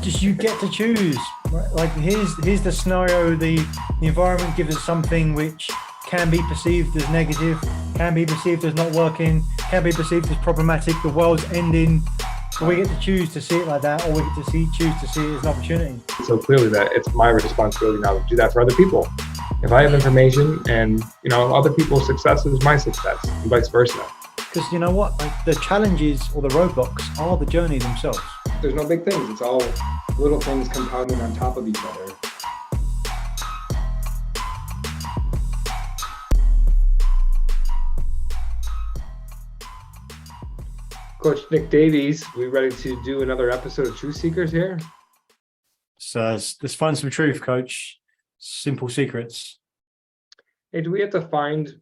just you get to choose. Right? Like here's the scenario. The environment gives us something which can be perceived as negative, can be perceived as not working, can be perceived as problematic. The world's ending. But we get to choose to see it like that, or we get to choose to see it as an opportunity. So clearly that it's my responsibility now to do that for other people. If I have information and, other people's success is my success and vice versa. Because you know what? Like, the challenges or the roadblocks are the journey themselves. There's no big things. It's all little things compounding on top of each other. Coach Nick Davies, we ready to do another episode of Truth Seekers here? So let's find some truth, Coach. Simple secrets. Hey, do we have to find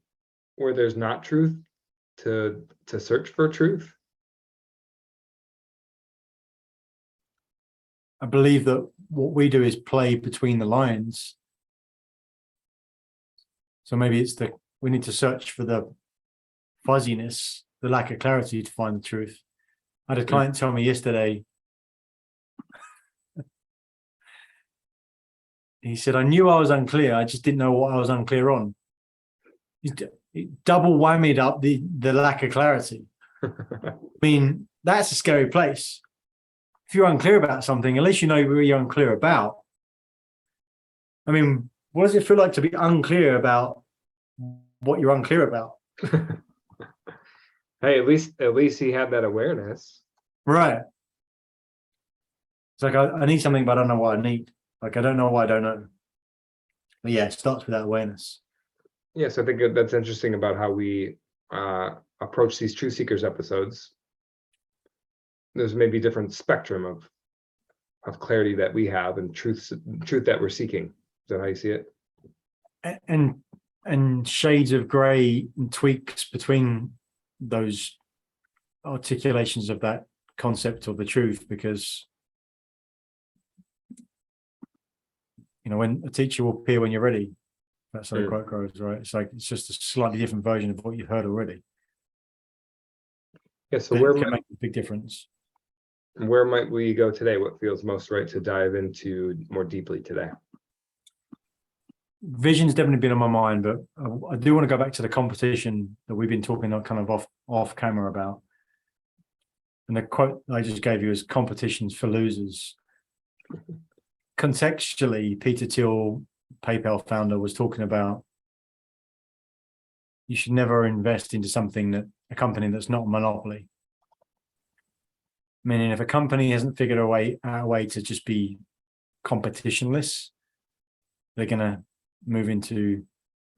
where there's not truth to search for truth? I believe that what we do is play between the lines. So maybe it's we need to search for the fuzziness, the lack of clarity to find the truth. I had a client tell me yesterday, he said, I knew I was unclear, I just didn't know what I was unclear on. He double whammied up the lack of clarity. I mean, that's a scary place. If you're unclear about something, at least you know what you're unclear about. I mean, what does it feel like to be unclear about what you're unclear about? Hey, at least he had that awareness. Right. It's like I need something, but I don't know what I need. Like I don't know what I don't know. But yeah, it starts with that awareness. Yes, I think that's interesting about how we approach these Truth Seekers episodes. There's maybe different spectrum of clarity that we have and truth that we're seeking. Is that how you see it? And shades of gray and tweaks between those articulations of that concept of the truth, because when a teacher will appear when you're ready, that's how the quote goes, right? It's like it's just a slightly different version of what you've heard already. Yeah, so where can make a big difference. Where might we go today? What feels most right to dive into more deeply today? Vision's definitely been on my mind, but I do want to go back to the competition that we've been talking kind of off camera about. And the quote I just gave you is competitions for losers. Contextually, Peter Thiel, PayPal founder, was talking about you should never invest into a company that's not a monopoly. Meaning if a company hasn't figured out a way to just be competitionless, they're going to move into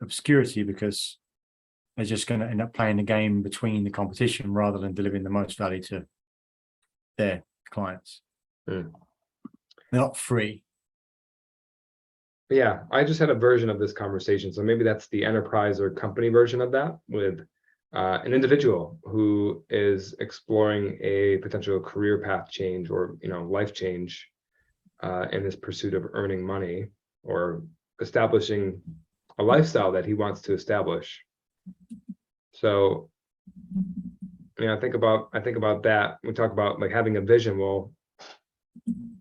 obscurity because they're just going to end up playing the game between the competition rather than delivering the most value to their clients. They're not free. Yeah, I just had a version of this conversation. So maybe that's the enterprise or company version of that, with an individual who is exploring a potential career path change or life change in his pursuit of earning money or establishing a lifestyle that he wants to establish. So I think about that. We talk about like having a vision. Well,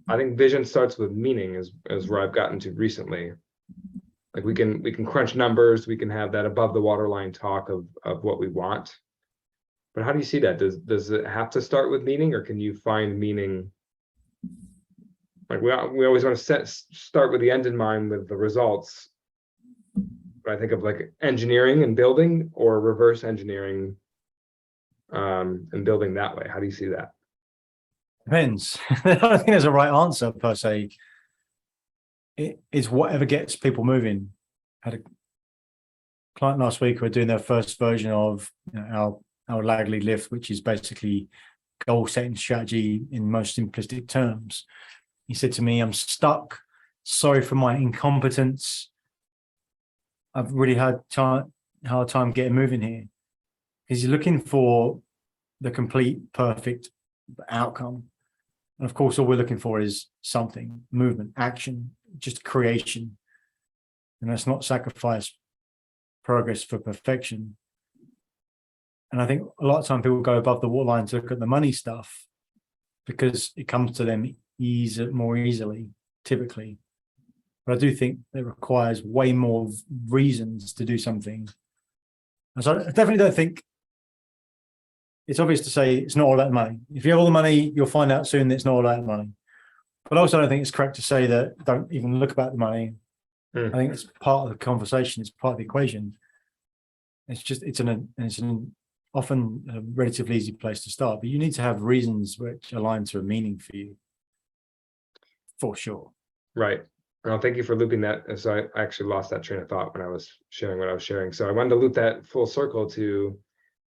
I think vision starts with meaning is where I've gotten to recently. Like we can crunch numbers, we can have that above the waterline talk of what we want. But how do you see that? Does it have to start with meaning, or can you find meaning? Like we always want to start with the end in mind, with the results. But I think of like engineering and building, or reverse engineering and building that way. How do you see that? Depends. I don't think there's a right answer per se. It's whatever gets people moving. I had a client last week who were doing their first version of our lag lead lift, which is basically goal setting strategy in most simplistic terms. He said to me, I'm stuck. Sorry for my incompetence. I've really had hard time getting moving here. Because you're looking for the complete, perfect outcome. And of course, all we're looking for is something, movement, action, just creation. And let's not sacrifice progress for perfection. And I think a lot of time people go above the waterline to look at the money stuff because it comes to them more easily, typically. But I do think it requires way more reasons to do something. And so I definitely don't think it's obvious to say it's not all about the money. If you have all the money, you'll find out soon that it's not all about the money. But also, I don't think it's correct to say that don't even look about the money. I think it's part of the conversation. It's part of the equation. It's an often a relatively easy place to start, but you need to have reasons which align to a meaning for you, for sure. Right. Well, thank you for looping that. So I actually lost that train of thought when I was sharing what I was sharing. So I wanted to loop that full circle to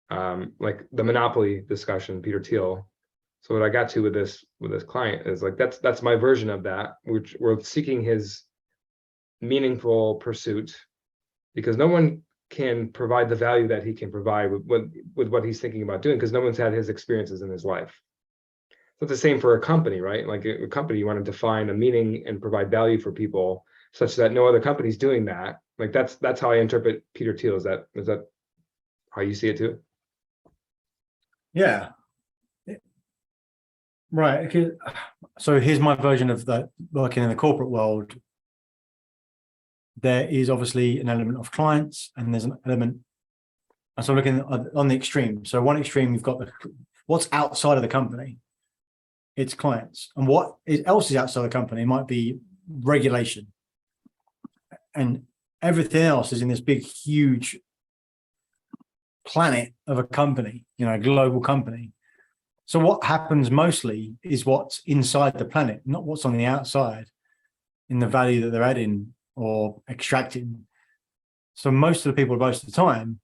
like the monopoly discussion, Peter Thiel. So what I got to with this client is like that's my version of that, which we're seeking his meaningful pursuit, because no one can provide the value that he can provide with what he's thinking about doing, because no one's had his experiences in his life. So it's the same for a company, right? Like a company, you want to define a meaning and provide value for people such that no other company's doing that. Like that's how I interpret Peter Thiel. Is that how you see it too? Yeah. Right. Okay. So here's my version of that. Working in the corporate world, there is obviously an element of clients, and there's an element. And so looking on the extreme. So one extreme, you've got what's outside of the company. It's clients, and what else is outside the company might be regulation, and everything else is in this big, huge planet of a company, a global company. So what happens mostly is what's inside the planet, not what's on the outside in the value that they're adding or extracting. So most of the people, most of the time,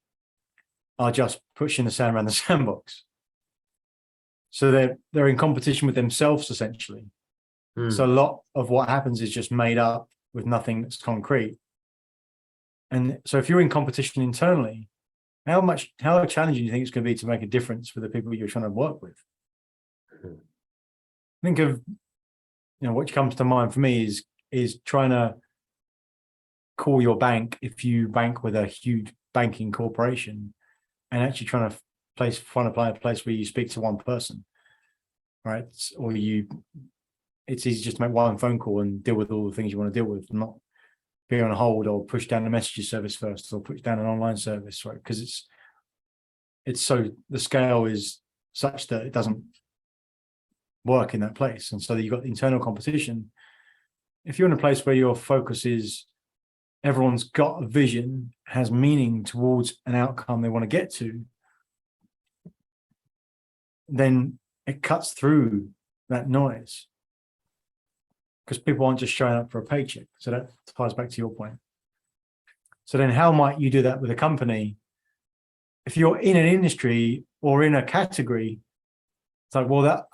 are just pushing the sand around the sandbox. So they're in competition with themselves, essentially. So a lot of what happens is just made up with nothing that's concrete. And so if you're in competition internally, how challenging do you think it's going to be to make a difference for the people you're trying to work with? Think of, what comes to mind for me is trying to call your bank if you bank with a huge banking corporation, and actually trying to find a place where you speak to one person, right? Or it's easy just to make one phone call and deal with all the things you want to deal with, and not be on hold or push down the messaging service first or push down an online service, right? Because it's so the scale is such that it doesn't work in that place. And so you've got internal competition. If you're in a place where your focus is everyone's got a vision, has meaning towards an outcome they want to get to, then it cuts through that noise, because people aren't just showing up for a paycheck. So that ties back to your point. So then how might you do that with a company? If you're in an industry or in a category, it's like, well,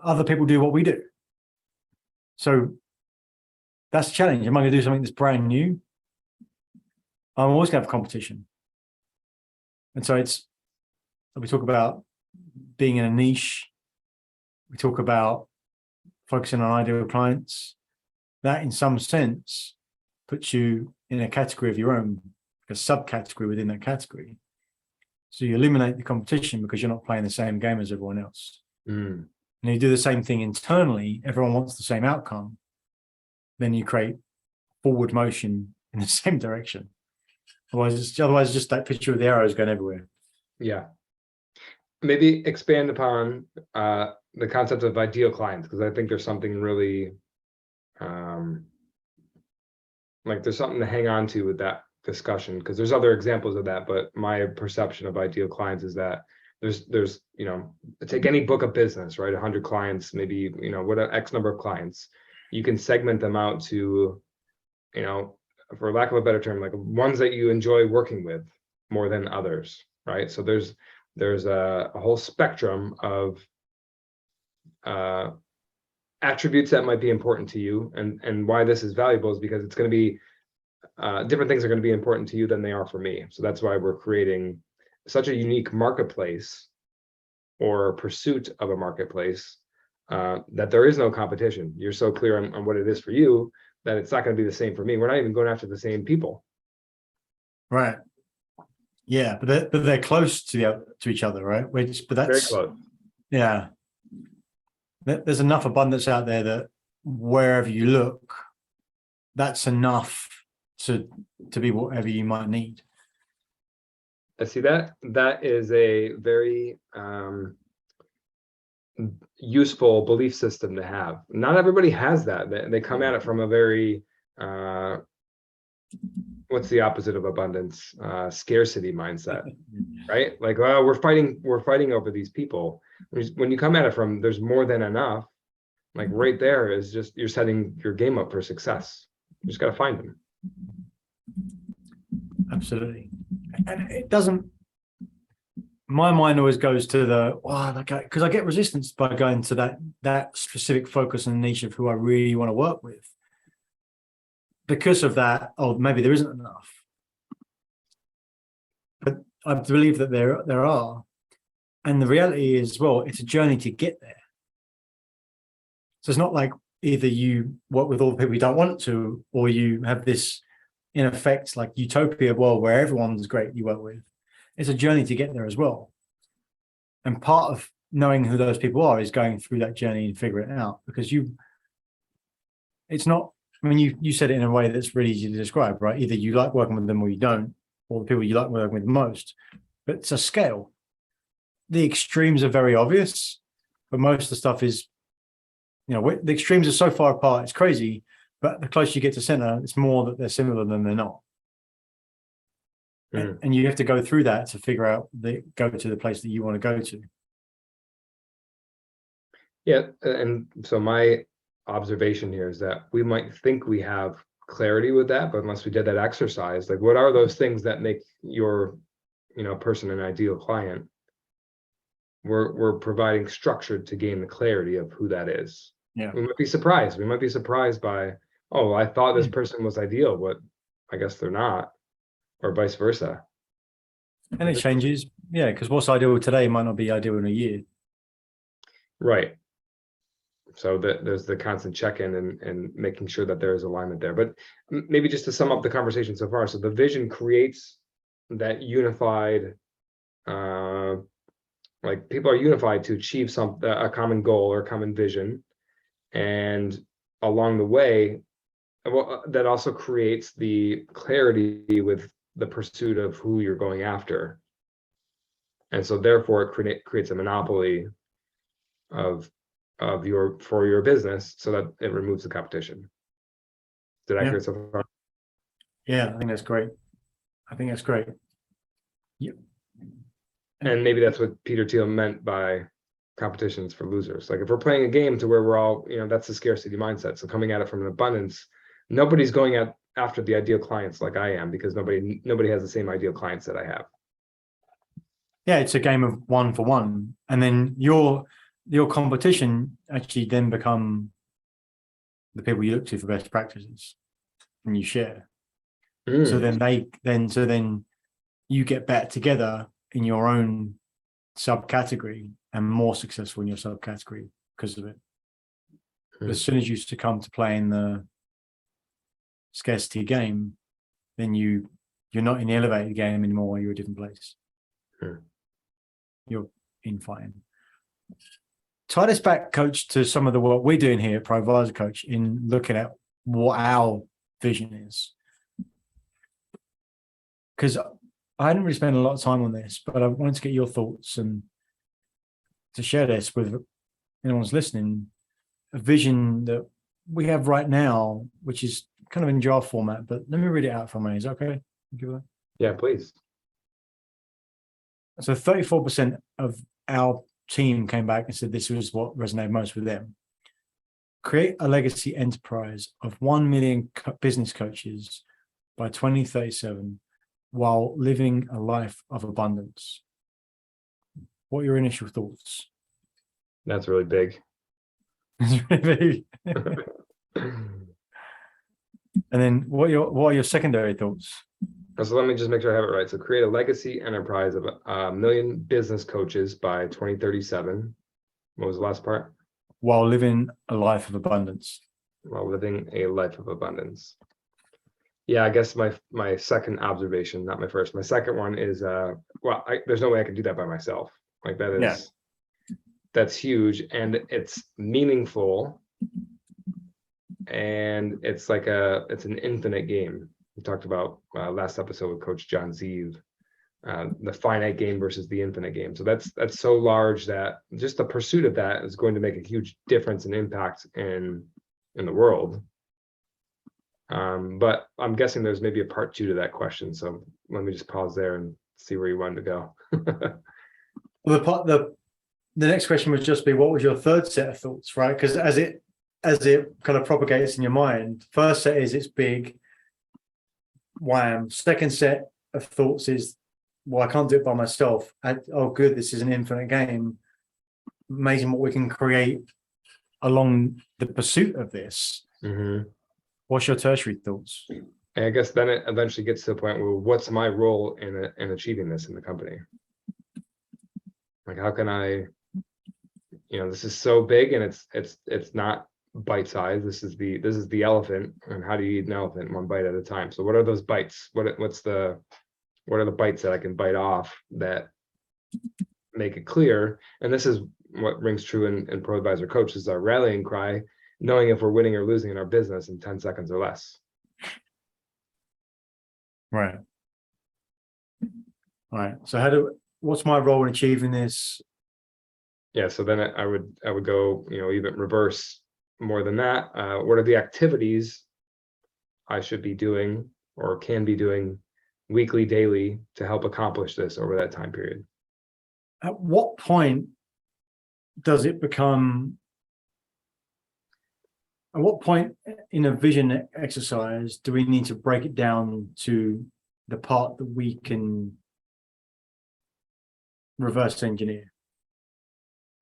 other people do what we do. So that's a challenge. Am I going to do something that's brand new? I'm always going to have competition. And so we talk about being in a niche. We talk about focusing on ideal clients. That in some sense puts you in a category of your own, a subcategory within that category. So you eliminate the competition because you're not playing the same game as everyone else. And you do the same thing internally. Everyone wants the same outcome. Then you create forward motion in the same direction. Otherwise, it's just that picture of the arrows going everywhere. Yeah. Maybe expand upon the concept of ideal clients, because I think there's something really there's something to hang on to with that discussion, because there's other examples of that, but my perception of ideal clients is that there's take any book of business, right? 100 clients, maybe what X number of clients, you can segment them out to, for lack of a better term, like ones that you enjoy working with more than others, right? So there's a whole spectrum of attributes that might be important to you, and why this is valuable is because it's going to be different things are going to be important to you than they are for me. So that's why we're creating such a unique marketplace or pursuit of a marketplace, that there is no competition. You're so clear on what it is for you that it's not going to be the same for me. We're not even going after the same people. Right. Yeah, but they're close to each other, right? But that's very close. Yeah. there's enough abundance out there that wherever you look, that's enough to be whatever you might need. I see that. That is a very useful belief system to have. Not everybody has that. They come at it from a very what's the opposite of abundance? Scarcity mindset, right? Like, oh, we're fighting over these people. When you come at it from there's more than enough, like right there is just you're setting your game up for success. You just got to find them. Absolutely. And it doesn't, my mind always goes to the, wow, because I get resistance by going to that specific focus and niche of who I really want to work with. Because of that, oh, maybe there isn't enough. But I believe that there are. And the reality is, well, it's a journey to get there. So it's not like either you work with all the people you don't want to, or you have this, in effect, like utopia world where everyone's great you work with. It's a journey to get there as well. And part of knowing who those people are is going through that journey and figuring it out, because it's not, I mean, you said it in a way that's really easy to describe, right? Either you like working with them or you don't, or the people you like working with most, but it's a scale. The extremes are very obvious, but most of the stuff is, the extremes are so far apart, it's crazy, but the closer you get to center, it's more that they're similar than they're not. And you have to go through that to figure out go to the place that you want to go to. Yeah, and so my observation here is that we might think we have clarity with that, but unless we did that exercise, like what are those things that make your person an ideal client? We're providing structure to gain the clarity of who that is. Yeah, we might be surprised. We might be surprised by, oh, I thought this person was ideal, but I guess they're not, or vice versa. And it changes, yeah, because what's ideal today might not be ideal in a year. Right. So there's the constant check-in and making sure that there is alignment there. But maybe just to sum up the conversation so far, so the vision creates that unified, like people are unified to achieve a common goal or common vision, and along the way, that also creates the clarity with the pursuit of who you're going after, and so therefore it creates a monopoly for your business, so that it removes the competition. Did I accurate so far? Yeah, I think that's great. Yeah. And maybe that's what Peter Thiel meant by competitions for losers. Like if we're playing a game to where we're all, that's the scarcity mindset. So coming at it from an abundance, nobody's going after the ideal clients like I am, because nobody has the same ideal clients that I have. Yeah, it's a game of one for one, and then your competition actually then become the people you look to for best practices, and you share. So then you get better together in your own subcategory and more successful in your subcategory because of it. As soon as you succumb to playing the scarcity game, then you're not in the elevated game anymore. You're a different place. You're in fighting. Tie this back, Coach, to some of the work we're doing here at ProAdvisor Coach in looking at what our vision is. Because I hadn't really spent a lot of time on this, but I wanted to get your thoughts and to share this with anyone who's listening, a vision that we have right now, which is kind of in jar format, but let me read it out for me. Is that okay? Yeah, please. So 34% of our team came back and said this was what resonated most with them. Create a legacy enterprise of 1 million business coaches by 2037 while living a life of abundance. What are your initial thoughts? That's really big. It's really big. And then what are your secondary thoughts? So let me just make sure I have it right. So create a legacy enterprise of 1 million business coaches by 2037. What was the last part? While living a life of abundance. While living a life of abundance. Yeah, I guess my second observation, not my first. My second one is, there's no way I can do that by myself. Like that is, that's huge, and it's meaningful, and it's like it's an infinite game. We talked about last episode with Coach John Zeev, the finite game versus the infinite game. So that's so large that just the pursuit of that is going to make a huge difference and impact in the world. But I'm guessing there's maybe a part 2 to that question. So let me just pause there and see where you wanted to go. Well, the next question would just be, what was your third set of thoughts, right? Because as it kind of propagates in your mind, first set is it's big, wham. Second set of thoughts is, well, I can't do it by myself. Oh, good, this is an infinite game. Amazing what we can create along the pursuit of this. Mm-hmm. What's your tertiary thoughts? And I guess then it eventually gets to the point where, what's my role in achieving this in the company? Like, how can I, this is so big, and it's not bite size. This is the elephant, and how do you eat an elephant one bite at a time? So what are those bites? What are the bites that I can bite off that make it clear? And this is what rings true in Pro Advisor Coach, is our rallying cry, knowing if we're winning or losing in our business in 10 seconds or less. Right. So what's my role in achieving this? Yeah, so then I would go, even reverse more than that. What are the activities I should be doing or can be doing weekly, daily to help accomplish this over that time period? At what point does it become, at what point in a vision exercise do we need to break it down to the part that we can reverse engineer?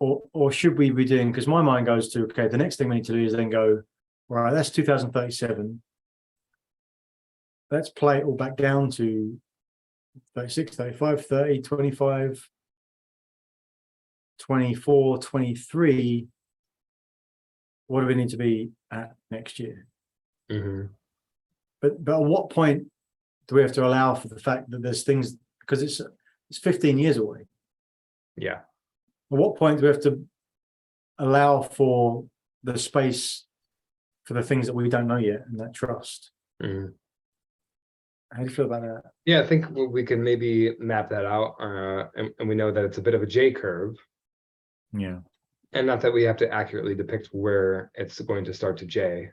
Or should we be doing, because my mind goes to, okay, the next thing we need to do is then go, right, that's 2037. Let's play it all back down to 36, 35, 30, 25, 24, 23. What do we need to be at next year? Mm-hmm. But at what point do we have to allow for the fact that there's things, because it's 15 years away. Yeah. At what point do we have to allow for the space for the things that we don't know yet, and that trust? Mm-hmm. How do you feel about that? Yeah, I think we can maybe map that out, and we know that it's a bit of a J curve. Yeah. And not that we have to accurately depict where it's going to start to J,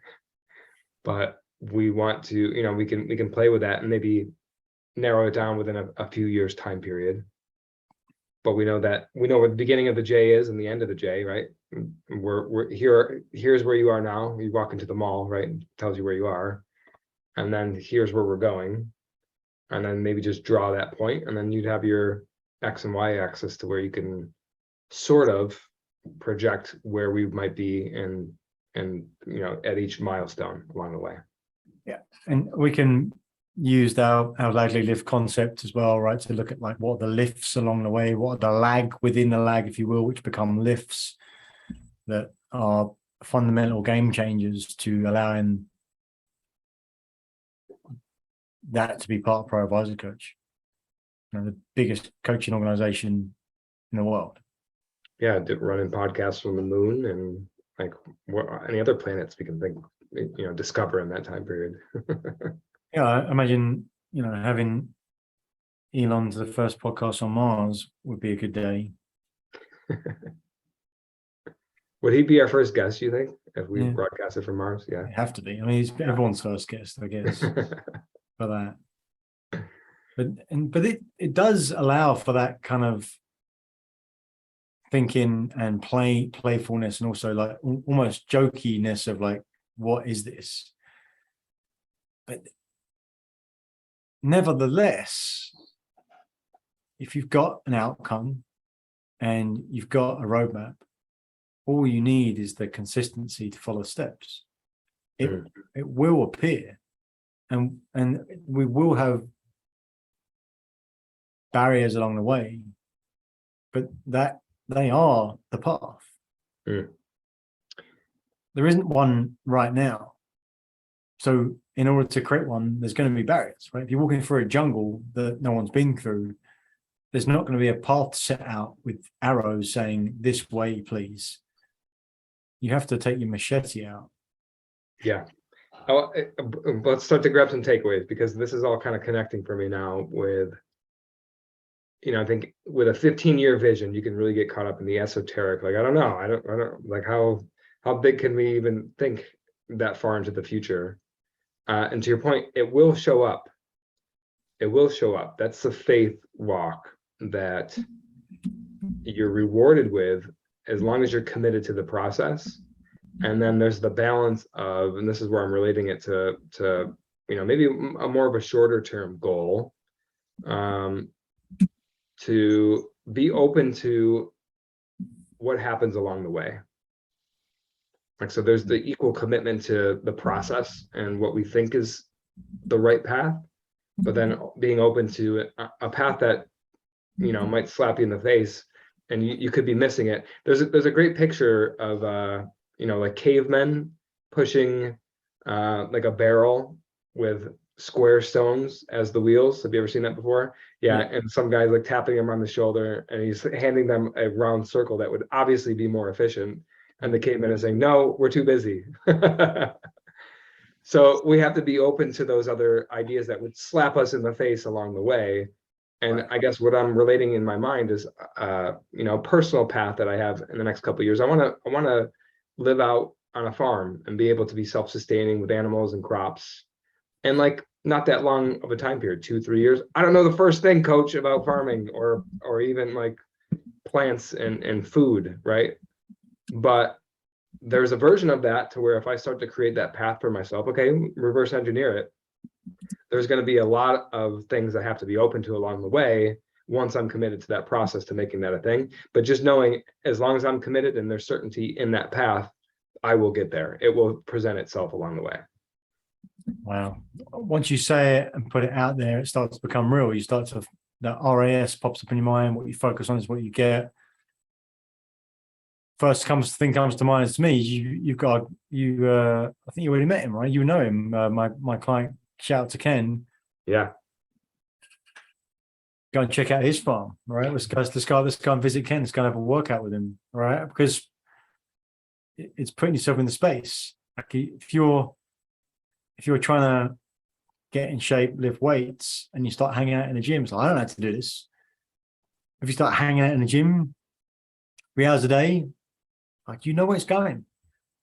but we want to, we can play with that and maybe narrow it down within a few years time period. But we know where the beginning of the J is and the end of the J, right? We're here. Here's where you are now. You walk into the mall, right? It tells you where you are, and then here's where we're going, and then maybe just draw that point, and then you'd have your X and Y axis to where you can sort of project where we might be in at each milestone along the way. Yeah, and we can use our lagly lift concept as well, right? To look at like what are the lifts along the way, what are the lag within the lag, if you will, which become lifts that are fundamental game changers to allowing that to be part of Pro Advisor Coach, the biggest coaching organization in the world. Yeah, running podcasts from the moon and like what any other planets we can think, discover in that time period. Yeah, I imagine, having Elon to the first podcast on Mars would be a good day. Would he be our first guest, you think, if we Yeah. broadcasted from Mars? Yeah. It'd have to be. I mean, he's everyone's first guest, I guess, for that. But it does allow for that kind of thinking and playfulness, and also like almost jokiness of like, what is this? But nevertheless, if you've got an outcome and you've got a roadmap, all you need is the consistency to follow steps. It will appear, and we will have barriers along the way, but that they are the path. There isn't one right now. So in order to create one, there's going to be barriers, right? If you're walking through a jungle that no one's been through, there's not going to be a path set out with arrows saying this way, please. You have to take your machete out. Yeah. Oh, let's start to grab some takeaways, because this is all kind of connecting for me now with, I think with a 15-year vision, you can really get caught up in the esoteric. Like, I don't know, I don't like how big can we even think that far into the future? And to your point, it will show up. It will show up. That's the faith walk that you're rewarded with, as long as you're committed to the process. And then there's the balance of, and this is where I'm relating it to maybe a more of a shorter term goal, to be open to what happens along the way. Like, so there's the equal commitment to the process and what we think is the right path, but then being open to a path that, might slap you in the face and you could be missing it. There's a great picture of, like cavemen pushing like a barrel with square stones as the wheels. Have you ever seen that before? Yeah. And some guy's like tapping him on the shoulder and he's handing them a round circle that would obviously be more efficient. And the caveman is saying, no, we're too busy. So we have to be open to those other ideas that would slap us in the face along the way. And I guess what I'm relating in my mind is, personal path that I have in the next couple of years. I want to live out on a farm and be able to be self-sustaining with animals and crops. And like, not that long of a time period, 2-3 years. I don't know the first thing, coach, about farming or even like plants and food, right? But there's a version of that to where if I start to create that path for myself, okay, reverse engineer it, there's going to be a lot of things I have to be open to along the way once I'm committed to that process to making that a thing. But just knowing, as long as I'm committed and there's certainty in that path, I will get there. It will present itself along the way. Wow. Once you say it and put it out there, it starts to become real. You start to, that RAS pops up in your mind. What you focus on is what you get. First thing comes to mind is to me. I think you already met him, right? You know him. My client, shout out to Ken. Yeah. Go and check out his farm, right? Let's go and visit Ken. Let's go and have a workout with him, right? Because it's putting yourself in the space. Like if you're trying to get in shape, lift weights, and you start hanging out in the gym, so I don't know how to do this. If you start hanging out in the gym 3 hours a day, like, where it's going.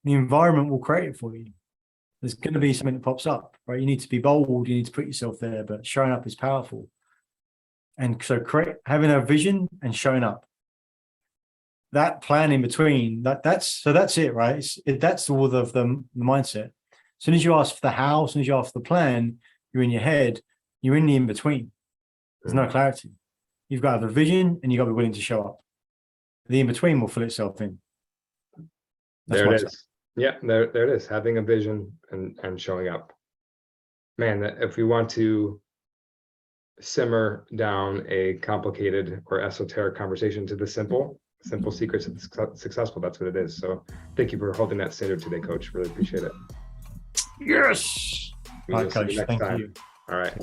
The environment will create it for you. There's going to be something that pops up, right? You need to be bold. You need to put yourself there, but showing up is powerful. And so having a vision and showing up. That plan in between, that's it, right? That's all of the mindset. As soon as you ask for the how, as soon as you ask for the plan, you're in your head, you're in the in-between. There's no clarity. You've got to have a vision and you've got to be willing to show up. The in-between will fill itself in. There it is. Yeah, there it is. Having a vision and showing up. Man, if we want to simmer down a complicated or esoteric conversation to the simple secrets of successful, that's what it is. So thank you for holding that standard today, Coach. Really appreciate it. Yes. All right, Coach. Thank you. All right.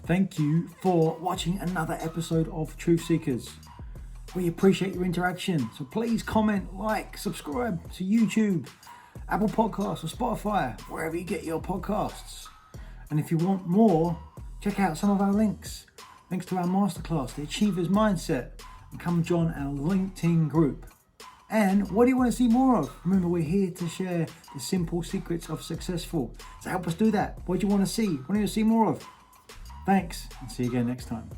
Thank you for watching another episode of Truth Seekers. We appreciate your interaction. So please comment, like, subscribe to YouTube, Apple Podcasts, or Spotify, wherever you get your podcasts. And if you want more, check out some of our links. Links to our masterclass, The Achiever's Mindset, and come join our LinkedIn group. And what do you want to see more of? Remember, we're here to share the simple secrets of successful. So help us do that. What do you want to see? What do you want to see more of? Thanks, and see you again next time.